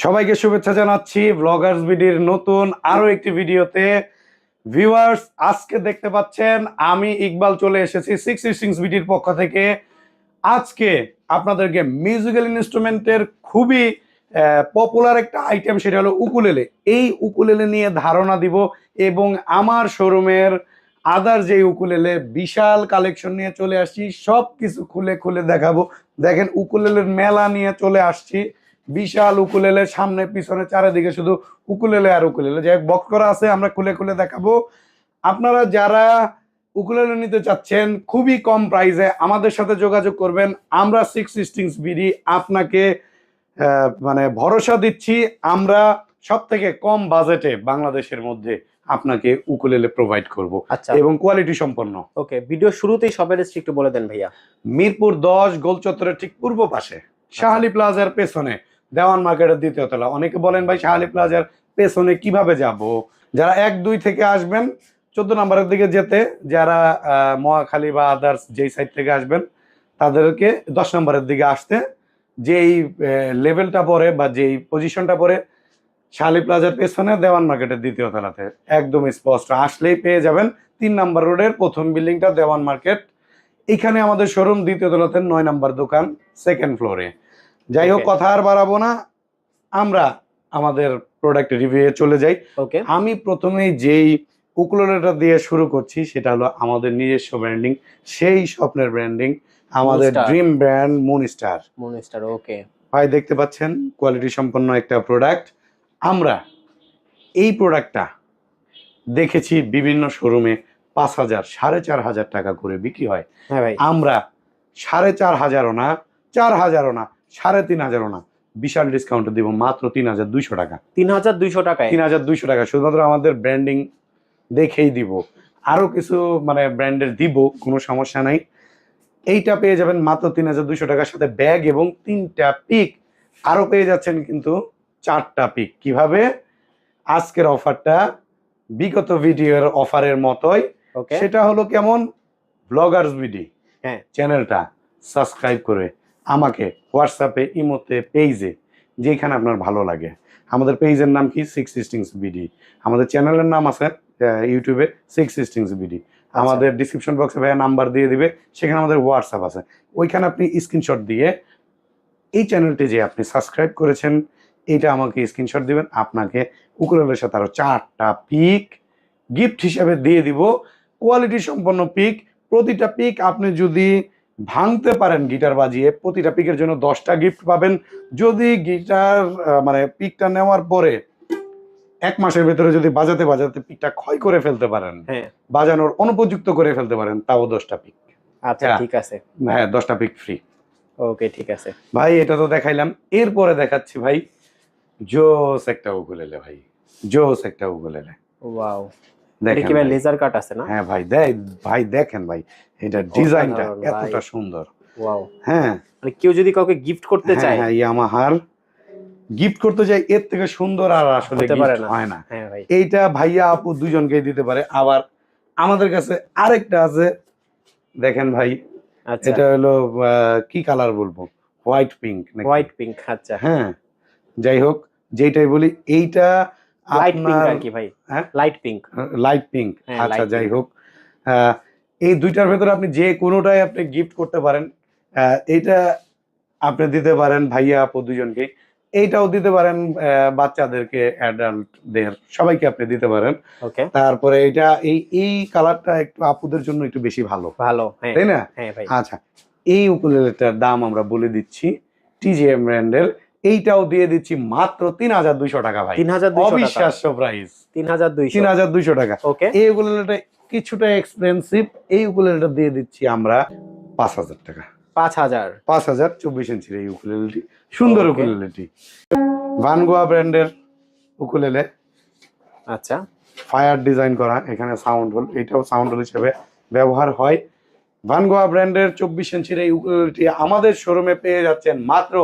সবাইকে শুভেচ্ছা জানাচ্ছি ব্লগার্স বিডির নতুন আরো একটি ভিডিওতে। ভিউয়ার্স, আজকে দেখতে পাচ্ছেন আমি ইকবাল চলে এসেছি সিক্স স্ট্রিংস বিডির পক্ষ থেকে। আজকে আপনাদেরকে মিউজিক্যাল ইনস্ট্রুমেন্টের খুবই পপুলার একটা আইটেম, সেটা হলো উকুলেলে। এই উকুলেলে নিয়ে ধারণা দিব এবং আমার শোরুমের আদার যে উকুলেলে বিশাল কালেকশন নিয়ে চলে আসছি, সব কিছু খুলে খুলে দেখাবো। দেখেন, উকুলেলের মেলা নিয়ে চলে আসছি। বিশাল উকুলেলে, সামনে পিছনে চারিদিকে শুধু উকুলেলে আর উকুলেলে, যাই বক্স করা আছে, আমরা খুলে খুলে দেখাবো। আপনারা যারা উকুলেলে নিতে চাচ্ছেন খুবই কম প্রাইসে আমাদের সাথে যোগাযোগ করবেন। আমরা সিক্স স্ট্রিংস বিডি আপনাকে মানে ভরসা দিচ্ছি, আমরা সব থেকে কম বাজেটে বাংলাদেশের মধ্যে আপনাকে উকুলেলে প্রোভাইড করব। আচ্ছা, এবং কোয়ালিটি সম্পন্ন। ওকে, ভিডিও শুরুতেই সবের একটু বলে দেন ভাইয়া। মিরপুর 10 গোল চত্বরের ঠিক পূর্ব পাশে, শাহালি প্লাজার পেছনে, দেওয়ান মার্কেটের দ্বিতীয় তলা। অনেকে বলেন ভাই শাহালি প্লাজার পেছনে কিভাবে যাব। যারা 1-2 থেকে আসবেন 14 নম্বরের দিকে যেতে, যারা মহাখালী বা আদার্স যেই সাইড থেকে আসবেন তাদেরকে 10 নম্বরের দিকে আসতে, যেই লেভেলটা পড়ে বা যেই পজিশনটা পড়ে শাহালি প্লাজার পেছনে, দেওয়ান মার্কেটের দ্বিতীয় তলাতে, একদম স্পষ্ট আসলেই পেয়ে যাবেন। 3 নম্বর রোডের প্রথম বিল্ডিংটা দেওয়ান মার্কেট, এখানে আমাদের শোরুম। দ্বিতীয় তলাতে 9 নম্বর দোকান, সেকেন্ড ফ্লোরে। যাই হোক, কথা আর বাড়াবো না, আমরা আমাদের প্রোডাক্ট রিভিউয়ে চলে যাই। ওকে, আমি প্রথমেই যেই উকুলেলেটা দিয়ে শুরু করছি সেটা হলো আমাদের নিজস্ব ব্র্যান্ডিং, সেই স্বপ্নের ব্র্যান্ডিং, আমাদের Moonstar। Dream brand Moonstar. Monster, okay. ভাই দেখতে পাচ্ছেন কোয়ালিটি সম্পন্ন একটা প্রোডাক্ট। আমরা এই প্রোডাক্টটা দেখেছি বিভিন্ন শোরুমে 5,000, 4,500 টাকা করে বিক্রি হয়। হ্যাঁ ভাই, আমরা 4,500ও না, 4,000ও না, 3,500ও না, বিশাল ডিসকাউন্ট দিব মাত্র 3,200 টাকা। 3,200 টাকায়। 3,200 টাকা শুধুমাত্র আমাদের ব্র্যান্ডিং দেখেই দিব। আরো কিছু মানে ব্র্যান্ডের দিব, কোনো সমস্যা নাই। এইটা পেয়ে যাবেন মাত্র 3,200 টাকার সাথে ব্যাগ এবং 3টা পিক। আরো পেয়ে যাচ্ছেন কিন্তু 4টা পিক। কিভাবে? আজকের অফারটা বিগত ভিডিওর অফারের মতোই। ওকে, সেটা হলো কেমন? ব্লগার্স বিডি হ্যাঁ, চ্যানেলটা সাবস্ক্রাইব করে আমাকে হোয়াটসঅ্যাপে, ইমোতে, পেজে, যেখানে আপনার ভালো লাগে। আমাদের পেজের নাম কি? Six strings BD. আমাদের চ্যানেলের নাম আছে ইউটিউবে সিক্স স্ট্রিংস বিডি। আমাদের ডিসক্রিপশন বক্সে ভাইয়া নাম্বার দিয়ে দিবে, সেখানে আমাদের হোয়াটসঅ্যাপ আছে। ওইখানে আপনি স্ক্রিনশট দিয়ে এই চ্যানেলটি যে আপনি সাবস্ক্রাইব করেছেন এইটা আমাকে স্ক্রিনশট দিবেন। আপনাকে উকুলেলের সাথে আরো 4টা পিক গিফট হিসাবে দিয়ে দিব। কোয়ালিটি সম্পন্ন পিক। প্রতিটা পিক আপনি যদি ভাঙতে পারেন গিটার বাজিয়ে, প্রতিটা পিকের জন্য 10টা গিফট পাবেন। যদি গিটার মানে পিকটা নেওয়ার পরে 1 মাসের ভেতরে যদি বাজাতে বাজাতে পিকটা ক্ষয় করে ফেলতে পারেন, হ্যাঁ, বাজানোর অনুপযুক্ত করে ফেলতে পারেন, তাও 10টা পিক। আচ্ছা, হ্যাঁ। ঠিক আছে, হ্যাঁ, 10টা পিক ফ্রি। ওকে, ঠিক আছে ভাই, এটা তো দেখাইলাম, এরপরে দেখাচ্ছি ভাই জোস একটা উকুলেলে। ভাই জোস একটা উকুলেলে, ওয়াও। এটা দেখেন কি ভাই ভাই। লেজার কাট আছে না? হ্যাঁ ভাই, ভাই দেখেন ভাই, এটা ডিজাইনটা এতটা সুন্দর। ওয়াও, হ্যাঁ মানে কেউ যদি কাউকে গিফট করতে হ্যাঁ চায়, হ্যাঁ, ইয়ামাহার গিফট করতে চাই, এর থেকে সুন্দর আর আসলে হতে পারে gift না। হয় না। হ্যাঁ ভাই, এইটা ভাইয়া আপু দুজনকেই দিতে পারে। আবার আমাদের কাছে আরেকটা আছে, দেখেন ভাই, আচ্ছা, এটা হলো কি কালার বলবো, হোয়াইট পিঙ্ক। হোয়াইট পিঙ্ক, আচ্ছা, হ্যাঁ, যাই হোক, যেটাই বলি, এইটা লাইট পিঙ্ক আপনার আর কি ভাই, হ্যাঁ লাইট পিঙ্ক, লাইট পিঙ্ক। হ্যাঁ, আচ্ছা, light যাই pink। হোক, এই দুইটার ভেতরে আপনি যে কোনোটাই আপনি গিফট করতে পারেন। এইটা আপনি দিতে পারেন ভাইয়া আপু দুজনকে, এইটাও দিতে পারেন বাচ্চাদেরকে, অ্যাডাল্টদের, সবাইকে আপনি দিতে পারেন। ওকে, তারপরে এটা এই কালারটা একটু আপুদের জন্য একটু বেশি ভালো, ভালো, হ্যাঁ, তাই না? হ্যাঁ ভাই, আচ্ছা, এই উকুলেলেটার দাম আমরা বলে দিচ্ছি, টিজিএম ব্র্যান্ডের। এইটাও দিয়ে দিচ্ছি মাত্র 3,200 টাকা। ভাই 3,200 টাকা, অবিশ্বাস্য প্রাইস, 3,200, 3,200 টাকা। ওকে, এই উকুলেলেটা কিছুটা এক্সপেন্সিভ, এই উকুলেলেটা দিয়ে দিচ্ছি আমরা 5,000 টাকা। 5,000, 5,000 24 ইঞ্চির এই উকুলেলেটি, সুন্দর Okay. উকুলেলেটি, ভানগোয়া ব্র্যান্ডের উকুলেলে, আচ্ছা, ফায়ার ডিজাইন করা, এখানে সাউন্ড হোল, এটাও সাউন্ড হোল হিসেবে ব্যবহার হয়। ভানগোয়া ব্র্যান্ডের 24 ইঞ্চির এই উকুলেলেটি আমাদের শোরুমে পেয়ে যাচ্ছেন মাত্র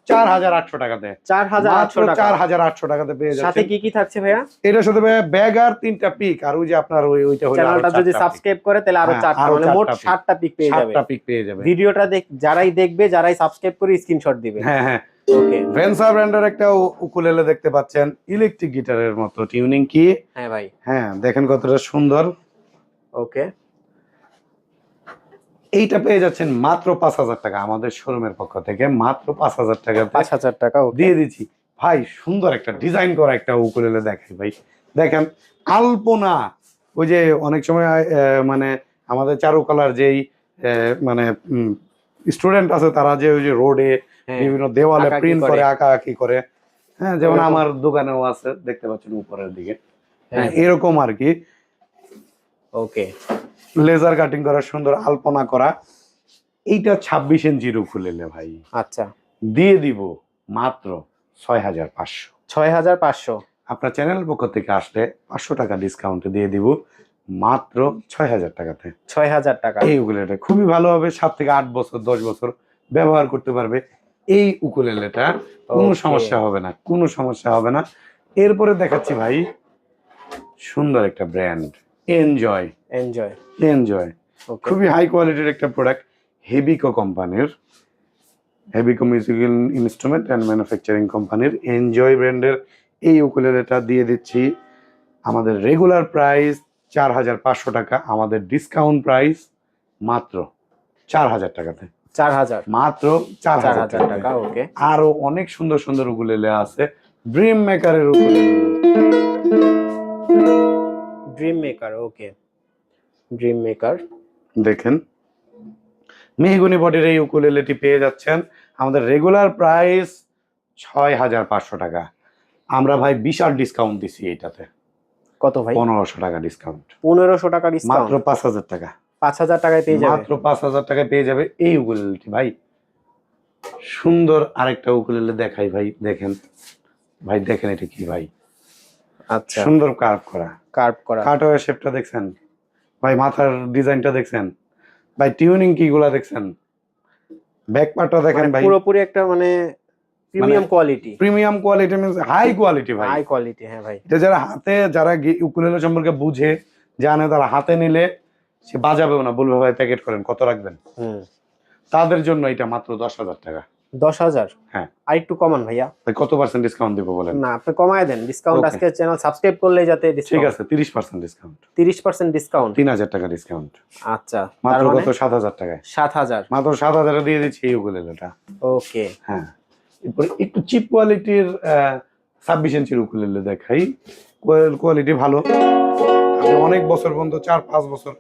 4,800 টাকাতে। 4,800 টাকা। 4,800 টাকাতে পেয়ে সাথে যাচ্ছেন। কি কি থাকছে ভাইয়া? এটার সাথে ভাইয়া ব্যাগ আর 3টা পিক, আর ওই যে আপনার ওইটা হলো আরো চ্যানেলটা যদি 4টা pick। সাবস্ক্রাইব করে তাহলে আরো হ্যাঁ, 4টা, আরো মানে 4টা মোট pick। 7টা পিক পেয়ে যাবে। 7টা পিক পেয়ে যাবে। ভিডিওটা যারাই দেখবে, যারাই সাবস্ক্রাইব করে স্ক্রিনশট দিবে। হ্যাঁ হ্যাঁ, ওকে। ভেন্সা ব্র্যান্ডের একটা উকুলেলে দেখতে পাচ্ছেন, ইলেকট্রিক গিটারের মতো টিউনিং কি। হ্যাঁ ভাই। হ্যাঁ দেখেন কতটা সুন্দর। ওকে। এইটা পেয়ে যাচ্ছেন মাত্র 5,000 টাকা আমাদের শোরুমের পক্ষ থেকে, মাত্র 5,000 টাকাতে 5,000 টাকা। ওকে। দিয়ে দিচ্ছি ভাই। সুন্দর একটা ডিজাইন করা একটা উকুলেলে দেখাই ভাই, দেখেন আলপনা। ওই যে অনেক সময় মানে আমাদের চারুকলার যেই মানে স্টুডেন্ট আছে তারা যে ওই যে রোডে হ্যাঁ, বিভিন্ন দেওয়ালে আঁকাআঁকি প্রিন্ট করে। করে, আঁকাআঁকি করে। হ্যাঁ যেমন ওরকম। আমার দোকানেও আছে, দেখতে পাচ্ছেন উপরের দিকে। হ্যাঁ হ্যাঁ। এরকম আর কি, ওকে। লেজার কাটিং করা, সুন্দর আলপনা করা। এইটা 26 ইঞ্চির উকুলেলে ভাই, আচ্ছা। দিয়ে দিব মাত্র 6,500। 6,500। আপনার চ্যানেলের পক্ষ থেকে আসলে 500 টাকা ডিসকাউন্টে দিয়ে দিব মাত্র 6,000 টাকাতে। 6,000 টাকা। এই উকুলেলেটা খুবই ভালো হবে, 7 থেকে 8 বছর 10 বছর ব্যবহার করতে পারবে এই উকুলেলেটা, কোনো Okay. সমস্যা হবে না, কোনো সমস্যা হবে না। এরপরে দেখাচ্ছি ভাই সুন্দর একটা ব্র্যান্ড, এনজয়। এনজয়। এনজয় ওকে। খুবই হাই কোয়ালিটির একটা প্রোডাক্ট, হেবিকো কোম্পানির, হেবিকো মিউজিক্যাল ইনস্ট্রুমেন্ট অ্যান্ড ম্যানুফ্যাকচারিং কোম্পানির এনজয় ব্র্যান্ডের এই উকুলেলেটা দিয়ে দিচ্ছি। আমাদের রেগুলার প্রাইস 4,500 টাকা, আমাদের ডিসকাউন্ট প্রাইস মাত্র 4,000 টাকাতে। 4,000। মাত্র 4,000 টাকা। টাকা। ওকে। আরো অনেক সুন্দর সুন্দর উকুলেলে আছে, ড্রিম মেকারের ukulele dream maker. Okay. Dream maker. দেখেন মেহগনি বডির এই উকুলেলেটি পেয়ে যাচ্ছেন আমাদের রেগুলার প্রাইস 6,500 টাকা। আমরা ভাই বিশাল ডিসকাউন্ট দিছি এইটাতে, কত ভাই? 1,500 টাকা ডিসকাউন্ট। 1,500 টাকা মাত্র ডিসকাউন্ট। 5,000 টাকা। 5,000 টাকায় পেয়ে যাবে। মাত্র 5,000 টাকায় পেয়ে যাবে এই উকুলেলেটি ভাই। সুন্দর আরেকটা উকুলেলে দেখাই ভাই, দেখেন ভাই, দেখেন এটা কি ভাই, আচ্ছা। সুন্দর কার্ভ করা, কার্ভ করা। কাটওয়ে শেপটা দেখছেন ভাই, মাথার ডিজাইনটা দেখছেন ভাই, টিউনিং কিগুলা দেখছেন, ব্যাক পার্টটা দেখেন মানে ভাই, পুরোপুরি একটা মানে premium quality. Premium quality means high quality ভাই। High quality. হ্যাঁ ভাই। এটা যারা হাতে, যারা উকুলেলে সম্পর্কে বুঝে জানে, তারা হাতে নিলে সে বাজাবেও না, বলবে ভাই প্যাকেট করেন, কত রাখবেন। তাদের জন্য এটা মাত্র 10,000 টাকা। 10,000? হ্যাঁ। আর একটু কমান ভাইয়া। তাই কত পার্সেন্ট ডিসকাউন্ট দিব বলেন? না আপনি কমায় দেন ডিসকাউন্ট। Okay. আজকে চ্যানেল সাবস্ক্রাইব করলে যাতে ঠিক ডিসকাউন্ট। আছে 30% ডিসকাউন্ট। 30% ডিসকাউন্ট। 3,000 টাকা ডিসকাউন্ট। আচ্ছা। মাত্র তার মানে কত? 7,000 টাকায়। 7,000। মাত্র 7,000 এ দিয়ে দিচ্ছি এই উকুলেলেটা। ওকে। হ্যাঁ এরপরে একটু চিপ কোয়ালিটির 26 ইঞ্চির উকুলেলে দেখাই, কোয়ালিটি ভালো, আপনি অনেক বছর পর্যন্ত 4-5 বছর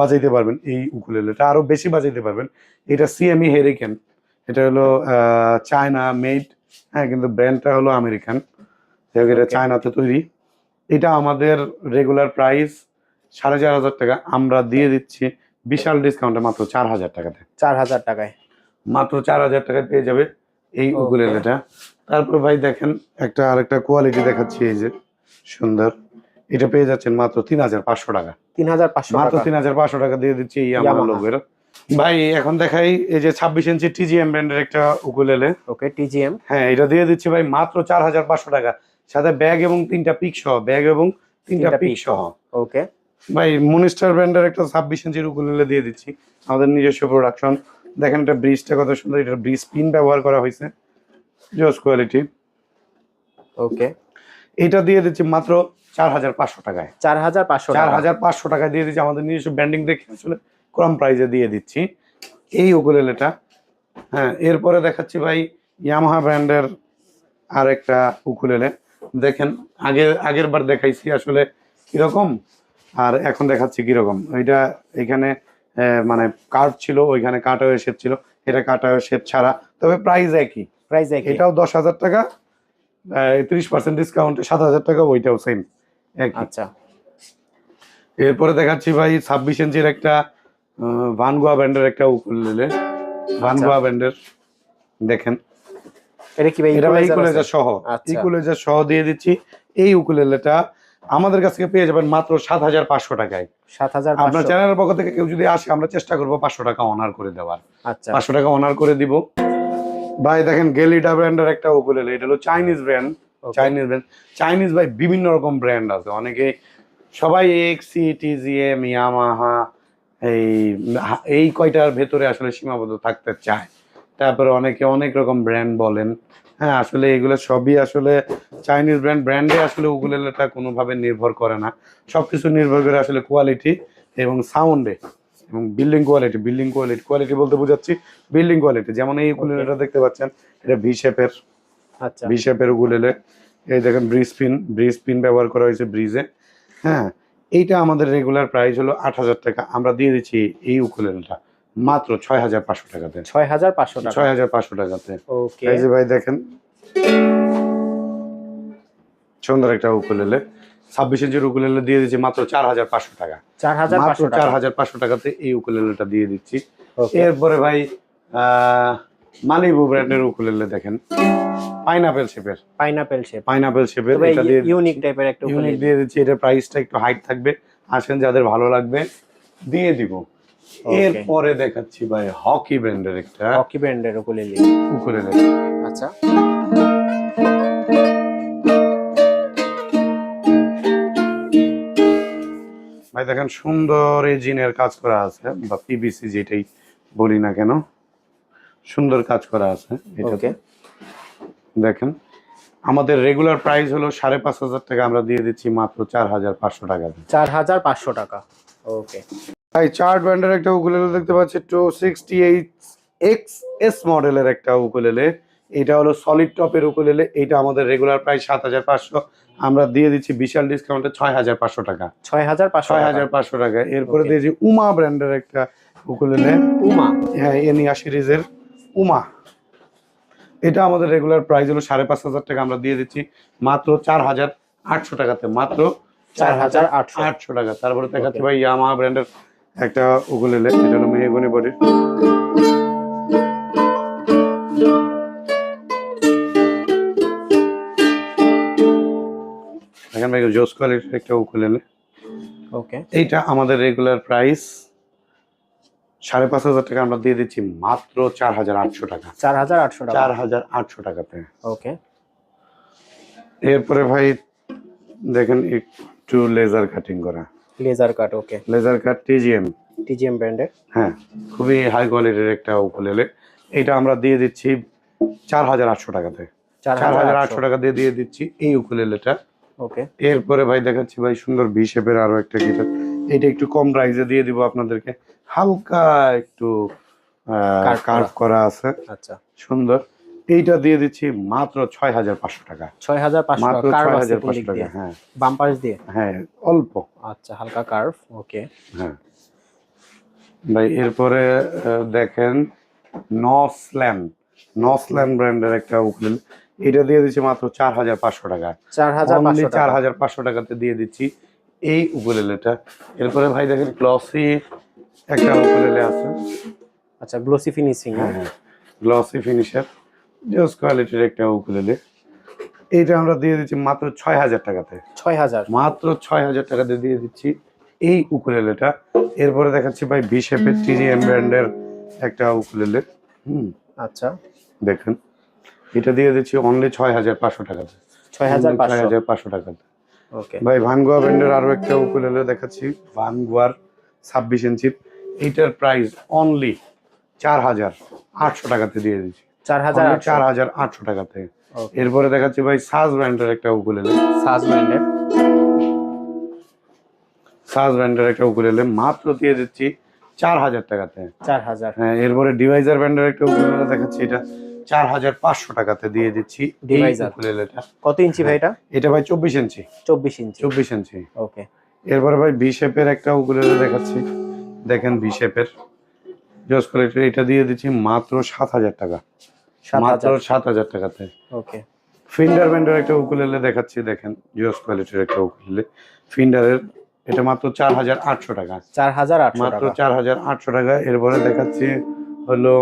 বাজাইতে পারবেন এই উকুলেলেটা, আরো বেশি বাজাইতে পারবেন। এটা সিএমই হেরিকেন, এটা হলো চায়না মেড, হ্যাঁ কিন্তু ব্র্যান্ডটা হলো আমেরিকান, এটা চায়নাতে তৈরি। এটা আমাদের রেগুলার প্রাইস 4,500 টাকা, আমরা দিয়ে দিচ্ছি বিশাল ডিসকাউন্টে মাত্র 4,000 টাকাতে। 4,000 টাকায়। মাত্র 4,000 টাকায় পেয়ে যাবে এই উকুলেলেটা। তারপর ভাই দেখেন একটা আরেকটা কোয়ালিটি দেখাচ্ছি, এই যে সুন্দর, এটা পেয়ে যাচ্ছেন মাত্র 3,500 টাকা। 3,500 মাত্র টাকা। 3,500 টাকা দিয়ে দিচ্ছি ইয়ামাহা ইয়ামাহা। লোগোর। ভাই এখন দেখাই এই যে 26 ইঞ্চি টিজিএম ব্র্যান্ডের একটা উকুলেলে। ওকে। টিজিএম। হ্যাঁ এটা দিয়ে দিচ্ছি ভাই মাত্র 4,500 টাকা, সাথে ব্যাগ এবং 3টা পিক সহ, ব্যাগ এবং 3টা পিক সহ। ওকে। ভাই মনিস্টার ব্র্যান্ডের একটা 26 ইঞ্চির উকুলেলে দিয়ে দিচ্ছি, আমাদের নিজস্ব প্রোডাকশন। দেখেন এটা ব্রিজটা কত সুন্দর, এটা ব্রিজ পিন ব্যবহার করা হয়েছে, জোস কোয়ালিটি। ওকে। এটা দিয়ে দিচ্ছি মাত্র 4,500 টাকায়। 4,500 টাকা। 4,500 টাকায় দিয়ে দিচ্ছি, আমাদের নিজস্ব ব্র্যান্ডিং দেখে আসলে কম প্রাইসে দিয়ে দিচ্ছি এই উকুলেলেটা। হ্যাঁ এরপরে দেখাচ্ছি ভাই ইয়ামাহা ব্র্যান্ডের আর একটা উকুলেলে। দেখেন আগের বার দেখাইছি আসলে কিরকম, আর এখন দেখাচ্ছি কিরকম। ওইটা এখানে মানে কার্ভ ছিল, ওইখানে কাটাওয়ে শেপ ছিল, এটা কাটাওয়ে শেপ ছাড়া, তবে প্রাইস একই। প্রাইস একই। এটাও 10,000 টাকা, 30% ডিসকাউন্টে 7,000 টাকা, ওইটাও সেম একই। আচ্ছা। এরপরে দেখাচ্ছি ভাই 26 ইঞ্চির একটা ভানগোয়া ব্র্যান্ডের একটা উকুলেলে, ভানগোয়া ব্র্যান্ডের। দেখেন এটা কি ভাই? এটা ভাই ইকুয়ালাইজার সহ, আচ্ছা। ইকুয়ালাইজার সহ দিয়ে দিচ্ছি এই উকুলেলেটা। আমাদের কাছ থেকে পেয়ে যাবেন মাত্র 7,500 টাকায়। 7,500। আপনার চ্যানেলের পক্ষ থেকে কেউ যদি আসে, আমরা চেষ্টা করবো 500 টাকা অনার করে দেওয়ার। আচ্ছা। 500 টাকা অনার করে দিব ভাই। দেখেন গেলিডা ব্র্যান্ডের একটা উকুলেলে, এটা হলো Chinese brand. Chinese brand, Chinese ভাই বিভিন্ন রকম ব্র্যান্ড আছে, অনেকে সবাই এক্সি, টিজিএম, ইয়ামাহা এই কয়টার ভেতরে আসলে সীমাবদ্ধ থাকতে চায়। তারপরে অনেকে অনেক রকম ব্র্যান্ড বলেন, হ্যাঁ আসলে এগুলো সবই আসলে চাইনিজ ব্র্যান্ডে আসলে উকুলেলেটা কোনোভাবে নির্ভর করে না, সবকিছু নির্ভর করে আসলে কোয়ালিটি এবং সাউন্ডে এবং কোয়ালিটি বলতে বোঝাচ্ছি বিল্ডিং কোয়ালিটি। যেমন এই উকুলেলেটা দেখতে পাচ্ছেন, এটা আচ্ছা ভি শেপের উকুলেলে। এই দেখেন ব্রিজ পিন ব্যবহার করা হয়েছে ব্রিজে। হ্যাঁ, এইটা আমাদের রেগুলার প্রাইস হলো 8,000 টাকা, আমরা দিয়ে দিচ্ছি এই উকুলেলেটা মাত্র 6,500 টাকাতে। 6,500 টাকা। 6,500 টাকাতে। ওকে এই যে ভাই দেখেন সুন্দর একটা উকুলেলে, 26 ইঞ্চির উকুলেলে দিয়ে দিচ্ছি মাত্র 4,500 টাকা। 4,500 টাকা। 4,500 টাকাতে এই উকুলেলেটা দিয়ে দিচ্ছি। ওকে এরপরে ভাই মালিবু ব্র্যান্ডের উকুলেলে দেখেন, পাইনাপেল শেপের তবে এটা দিয়ে ইউনিক টাইপের একটা ইউনিক উকুলেলে। দিয়ে দিচ্ছি। এটা প্রাইসটা একটু হাইট থাকবে, আসেন যাদের ভালো লাগবে দিয়ে দিব। এরপরে দেখাচ্ছি ভাই হকি ব্র্যান্ডের একটা উকুলেলে। আচ্ছা ভাই দেখেন সুন্দর এই জিনের কাজ করা আছে, বা পিভিসি যেটাই বলি না কেন, সুন্দর কাজ করা আছে এটাতে। দেখেন আমাদের রেগুলার প্রাইস হলো 5,500 টাকা, আমরা দিয়ে দিচ্ছি মাত্র 4,500 টাকা। 4,500 টাকা। ওকে ভাই চার্ট ব্র্যান্ডের একটা উকুলেলে দেখতে পাচ্ছি, 268XS মডেলের একটা উকুলেলে। এটা হলো সলিড টপের উকুলেলে। এটা আমাদের রেগুলার প্রাইস 7,500, আমরা দিয়ে দিচ্ছি বিশাল ডিসকাউন্টে 6,500 টাকা। 6,500 টাকা। এরপরে দিয়েছি উমা ব্র্যান্ডের একটা উকুলেলে। হ্যাঁ, এনিয়া সিরিজের উমা। এটা আমাদের রেগুলার প্রাইস হলো 5,500 টাকা, আমরা দিয়ে দিচ্ছি মাত্র 4,800 টাকাতে। মাত্র 4,800 টাকা। তারপরে দেখাচ্ছি ভাই ইয়ামাহা ব্র্যান্ডের একটা উকুলেলে, এটা হলো মেহগনি বডির। দেখেন ভাই জোস কোয়ালিটির একটা উকুলেলে। ওকে এইটা আমাদের রেগুলার প্রাইস 5,500 টাকা, আমরা দিয়ে দিচ্ছি মাত্র 4,800 টাকা। 4,800 টাকাতে। ওকে এরপরে ভাই দেখেন একটু লেজার কাটিং করা, লেজার কাট টিজিএম ব্র্যান্ডের। হ্যাঁ, খুবই হাই কোয়ালিটির একটা উকুলেলে। এটা আমরা দিয়ে দিচ্ছি 4,800 টাকাতে। 4,800 টাকা দিয়ে দিচ্ছি এই উকুলেলেটা। ওকে এরপরে ভাই দেখাচ্ছি ভাই সুন্দর ভি শেপের আরো একটা গিটার। এটা একটু কম প্রাইসে দিয়ে দিব আপনাদেরকে, হালকা একটু কার্ভ করা আছে। আচ্ছা সুন্দর। এইটা দিয়ে দিচ্ছি মাত্র 6,500 টাকা। 6,500 মাত্র টাকা। 6,500 টাকা। হ্যাঁ, বাম্পারস দিয়ে। হ্যাঁ অল্প। আচ্ছা হালকা কার্ভ। ওকে হ্যাঁ ভাই এরপরে দেখেন নসল্যান্ড ব্র্যান্ডের একটা উকুলেলে। এটা দিয়ে দিচ্ছি মাত্র 4,500 টাকা। 4,500 টাকাতে দিয়ে দিচ্ছি এই উকুলেলেটা। এরপরে ভাই দেখেন গ্লসি একটা উকুলেলে আছে। আচ্ছা গ্লোসি ফিনিশিং। হ্যাঁ, গ্লসি ফিনিশার জোস কোয়ালিটির একটা উকুলেলে। এইটা আমরা দিয়ে দিচ্ছি মাত্র 6,000 টাকাতে। 6,000 মাত্র 6,000 টাকাতে দিয়ে দিচ্ছি এই উকুলেলেটা। এরপরে দেখাচ্ছি ভাই ভি শেপের টিজিএম ব্র্যান্ডের একটা উকুলেলে। আচ্ছা দেখেন এটা দিয়ে দিচ্ছি অনলি 6,500 টাকাতে। 6,500 টাকাতে। ওকে ভাই ভানগোয়া ব্র্যান্ডের আরো একটা উকুলেলে দেখাচ্ছি, ভানগোয়ার 26 ইঞ্চির। এইটার প্রাইস অনলি 4,800 টাকাতে দিয়ে দিচ্ছি। 4,800 টাকাতে। এরপরে দেখাচ্ছি ভাই সাজ ব্র্যান্ডের একটা উকুলেলে। সাজ ব্র্যান্ডের একটা উকুলেলে মাত্র দিয়ে দিচ্ছি 4,000 টাকাতে। 4,000। হ্যাঁ, এরপরে ডিভাইজার ব্র্যান্ডের একটা উকুলেলে দেখাচ্ছি, এটা 4,500 টাকাতে দিয়ে দিচ্ছি ডিভাইজার উকুলেলেটা। কত ইঞ্চি ভাই এটা? এটা ভাই 24 ইঞ্চি। 24 ইঞ্চি। ওকে এরপরে ভাই ভি শেপের একটা উকুলেলে দেখাচ্ছি, দেখেন ভি শেপের জোস কোয়ালিটির। এটা দিয়ে দিচ্ছি মাত্র 7,000 টাকা। মাত্র 7,000 টাকাতে। ওকে ফিন্ডার ব্র্যান্ডের একটা উকুলেলে দেখাচ্ছি, দেখেন জোস কোয়ালিটির একটা উকুলেলে ফিন্ডারের। এটা মাত্র 4,800 টাকা। 4,800 মাত্র 4,800 টাকা। এরপরে দেখাচ্ছি হলো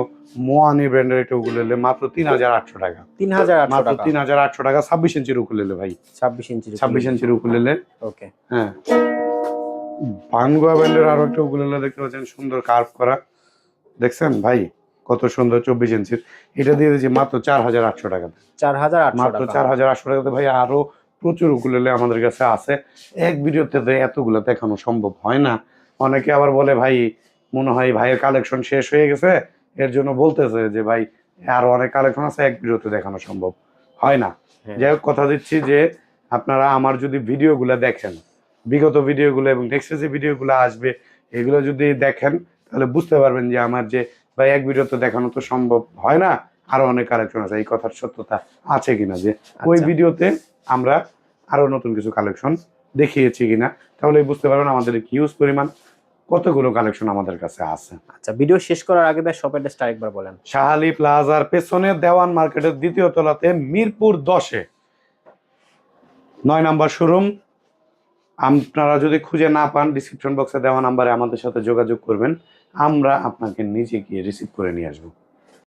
মোয়ানি ব্র্যান্ডের একটা উকুলেলে, মাত্র 3,800 টাকা। 3,800 মাত্র টাকা। 3,800 টাকা। 26 ইঞ্চির উকুলেলে ভাই। 26 ইঞ্চির উকুলেলে। ওকে হ্যাঁ, ভানগোয়া ব্র্যান্ডের আরো একটা উকুলেলে দেখতে পাচ্ছেন, সুন্দর কার্ভ করা। দেখছেন ভাই কত সুন্দর, 24 ইঞ্চির। এটা দিয়ে দিচ্ছি মাত্র 4,800 টাকাতে। 4,800 মাত্র টাকা। 4,800 টাকাতে। ভাই আরো প্রচুর উকুলেলে আমাদের কাছে আছে, এক ভিডিওতে এতগুলো দেখানো সম্ভব হয় না। অনেকে আবার বলে ভাই মনে হয় ভাইয়ের কালেকশন শেষ হয়ে গেছে, এর জন্য বলতেছে যে ভাই আরো অনেক কালেকশন আছে, এক ভিডিওতে দেখানো সম্ভব হয় না। হ্যাঁ। যাই হোক, কথা দিচ্ছি যে আপনারা আমার যদি ভিডিওগুলো দেখেন, বিগত ভিডিওগুলো এবং নেক্সট যে ভিডিওগুলো আসবে, এগুলো যদি দেখেন তাহলে বুঝতে পারবেন যে আমার যে ভাই এক ভিডিও তো দেখানো তো সম্ভব হয় না, আরো অনেক কালেকশন আছে, এই কথার সত্যতা আছে কিনা, যে ওই আচ্ছা। ভিডিওতে আমরা আরো নতুন কিছু কালেকশন দেখিয়েছি কিনা, তাহলে বুঝতে পারবেন আমাদের হিউজ পরিমাণ কতগুলো কালেকশন আমাদের কাছে আছে। আচ্ছা, ভিডিও শেষ করার আগে ভাই শপ অ্যাড্রেসটা আরেকবার বলেন। শাহালি প্লাজার পেছনে দেওয়ান মার্কেটের দ্বিতীয় তলাতে মিরপুর 10-এ 9 নাম্বার শোরুম। আপনারা যদি খুঁজে না পান, ডিসক্রিপশন বক্সে দেওয়া নাম্বারে আমাদের সাথে যোগাযোগ করবেন, আমরা আপনাকে নিজে গিয়ে রিসিভ করে নিয়ে আসবো।